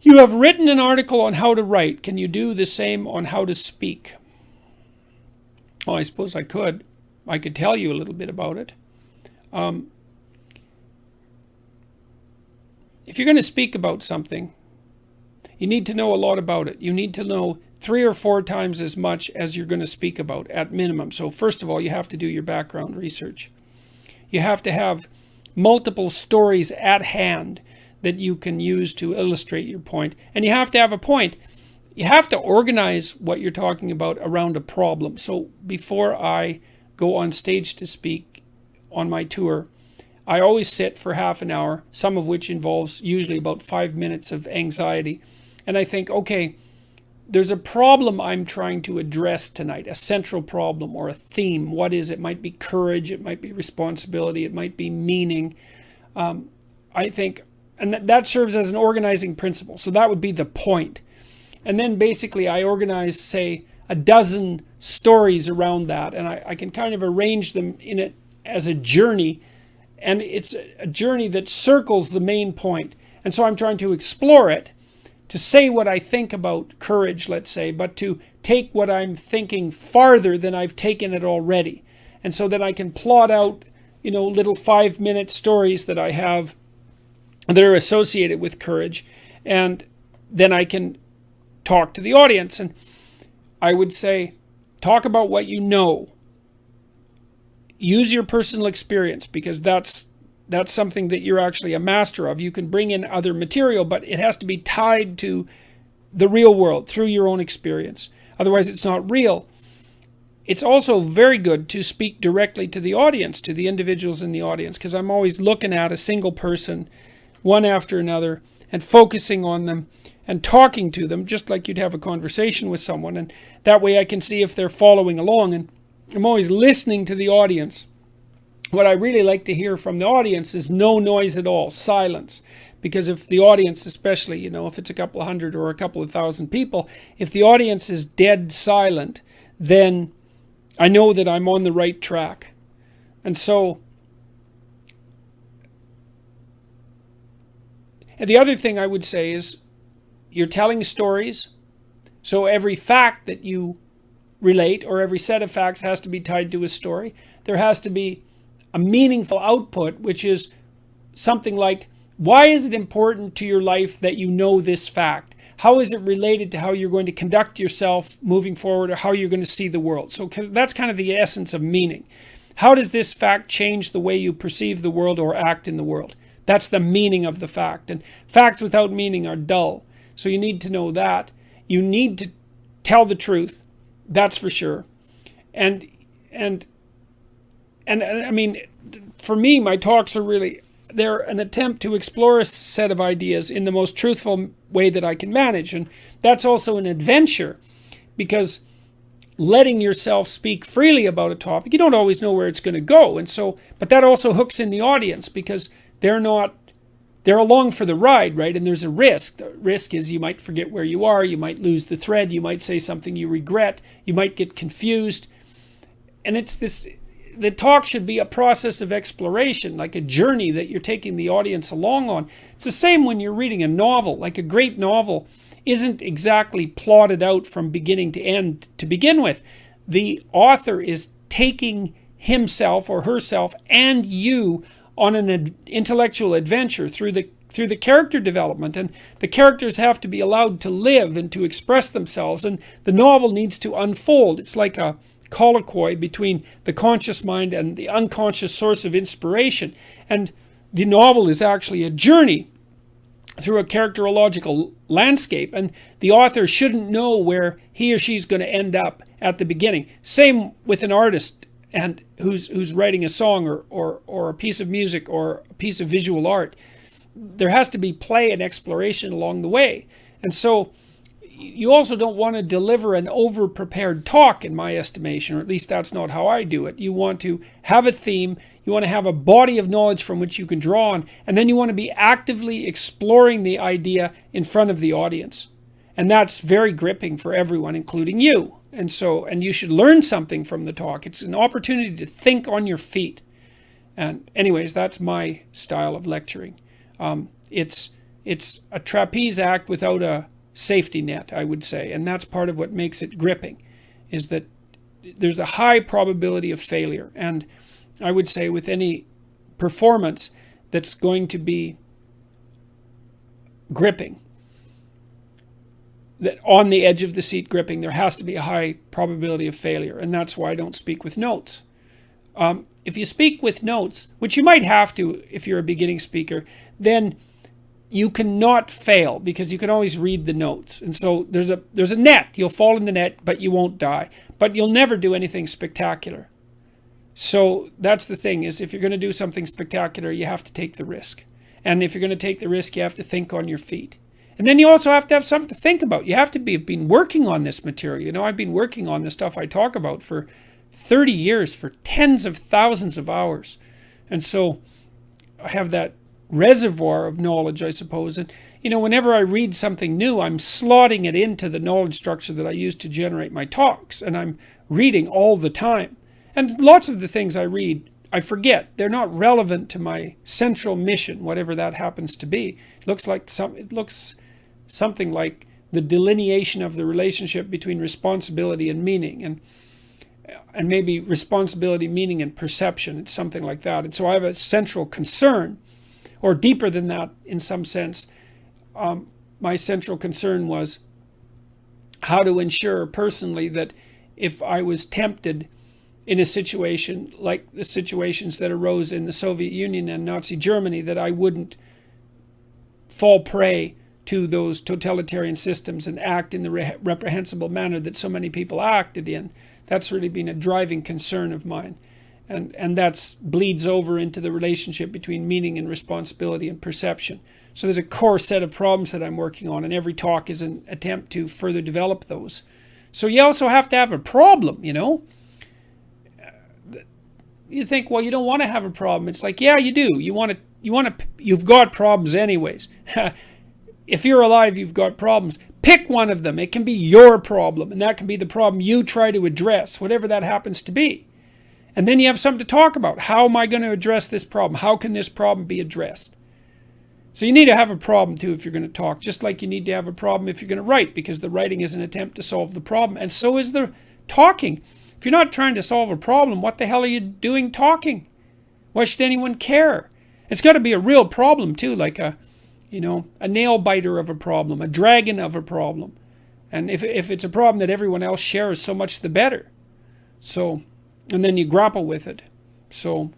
You have written an article on how to write. Can you do the same on how to speak? Well, I suppose I could. I could tell you a little bit about it. If you're going to speak about something, you need to know a lot about it. You need to know 3 or 4 times as much as you're going to speak about at minimum. So first of all, you have to do your background research. You have to have multiple stories at hand that you can use to illustrate your point. And you have to have a point. You have to organize what you're talking about around a problem. So before I go on stage to speak on my tour, I always sit for half an hour, some of which involves usually about 5 minutes of anxiety. And I think, okay, there's a problem I'm trying to address tonight, a central problem or a theme. What is it? It might be courage, it might be responsibility, it might be meaning. I think, and that serves as an organizing principle. So that would be the point. And then basically I organize, say, a dozen stories around that, and I can kind of arrange them in it as a journey. And it's a journey that circles the main point. And so I'm trying to explore it, to say what I think about courage, let's say, but to take what I'm thinking farther than I've taken it already. And so that I can plot out, little 5-minute stories that I have that are associated with courage. And then I can talk to the audience. And I would say, talk about what you know. Use your personal experience, because that's something that you're actually a master of. You can bring in other material, but it has to be tied to the real world through your own experience. Otherwise, it's not real. It's also very good to speak directly to the audience, to the individuals in the audience, because I'm always looking at a single person, one after another, and focusing on them and talking to them, just like you'd have a conversation with someone. And that way I can see if they're following along. And I'm always listening to the audience. What I really like to hear from the audience is no noise at all, silence. Because if the audience, especially, if it's a couple of hundred or a couple of thousand people, if the audience is dead silent, then I know that I'm on the right track. And so, and the other thing I would say is, you're telling stories, so every fact that you relate, or every set of facts, has to be tied to a story. There has to be a meaningful output, which is something like, why is it important to your life that you know this fact? How is it related to how you're going to conduct yourself moving forward, or how you're going to see the world? So, because that's kind of the essence of meaning. How does this fact change the way you perceive the world or act in the world? That's the meaning of the fact. And facts without meaning are dull. So you need to know that. You need to tell the truth. That's for sure. And I mean, for me, my talks are really, they're an attempt to explore a set of ideas in the most truthful way that I can manage. And that's also an adventure, because letting yourself speak freely about a topic, you don't always know where it's going to go. And so, but that also hooks in the audience, because they're along for the ride, right? And there's a risk. The risk is you might forget where you are, you might lose the thread, you might say something you regret, you might get confused. And the talk should be a process of exploration, like a journey that you're taking the audience along on. It's the same when you're reading a novel. Like, a great novel isn't exactly plotted out from beginning to end to begin with. The author is taking himself or herself and you on an intellectual adventure through the character development, and the characters have to be allowed to live and to express themselves, and the novel needs to unfold. It's like a colloquy between the conscious mind and the unconscious source of inspiration, and the novel is actually a journey through a characterological landscape, and the author shouldn't know where he or she's going to end up at the beginning. Same with an artist and who's writing a song or a piece of music or a piece of visual art. There has to be play and exploration along the way. And so you also don't want to deliver an over-prepared talk, in my estimation, or at least that's not how I do it. You want to have a theme, you want to have a body of knowledge from which you can draw on, and then you want to be actively exploring the idea in front of the audience. And that's very gripping for everyone, including you. And you should learn something from the talk. It's an opportunity to think on your feet. And anyways, that's my style of lecturing. It's it's a trapeze act without a safety net, I would say. And that's part of what makes it gripping, is that there's a high probability of failure. And I would say with any performance that's going to be gripping, that on the edge of the seat gripping, there has to be a high probability of failure. And that's why I don't speak with notes. If you speak with notes, which you might have to if you're a beginning speaker, then you cannot fail because you can always read the notes. And so there's a net. You'll fall in the net, but you won't die. But you'll never do anything spectacular. So that's the thing, is if you're going to do something spectacular, you have to take the risk. And if you're going to take the risk, you have to think on your feet. And then you also have to have something to think about. You have to have been working on this material. You know, I've been working on the stuff I talk about for 30 years, for tens of thousands of hours. And so I have that reservoir of knowledge, I suppose. And, you know, whenever I read something new, I'm slotting it into the knowledge structure that I use to generate my talks. And I'm reading all the time. And lots of the things I read, I forget. They're not relevant to my central mission, whatever that happens to be. It looks something like the delineation of the relationship between responsibility and meaning, and maybe responsibility, meaning, and perception. It's something like that. And so I have a central concern, or deeper than that in some sense. My central concern was how to ensure personally that if I was tempted in a situation like the situations that arose in the Soviet Union and Nazi Germany, that I wouldn't fall prey to those totalitarian systems and act in the reprehensible manner that so many people acted in. That's really been a driving concern of mine. And that bleeds over into the relationship between meaning and responsibility and perception. So there's a core set of problems that I'm working on, and every talk is an attempt to further develop those. So you also have to have a problem, you know. You think, well, you don't want to have a problem. It's like, yeah, you do. You've got problems anyways. If you're alive, you've got problems. Pick one of them. It can be your problem, and that can be the problem you try to address, whatever that happens to be. And then you have something to talk about. How am I going to address this problem? How can this problem be addressed? So you need to have a problem too if you're going to talk, just like you need to have a problem if you're going to write, because the writing is an attempt to solve the problem, and so is the talking. If you're not trying to solve a problem, what the hell are you doing talking? Why should anyone care? It's got to be a real problem too, like a nail biter of a problem, a dragon of a problem. And if it's a problem that everyone else shares, so much the better. So, and then you grapple with it. So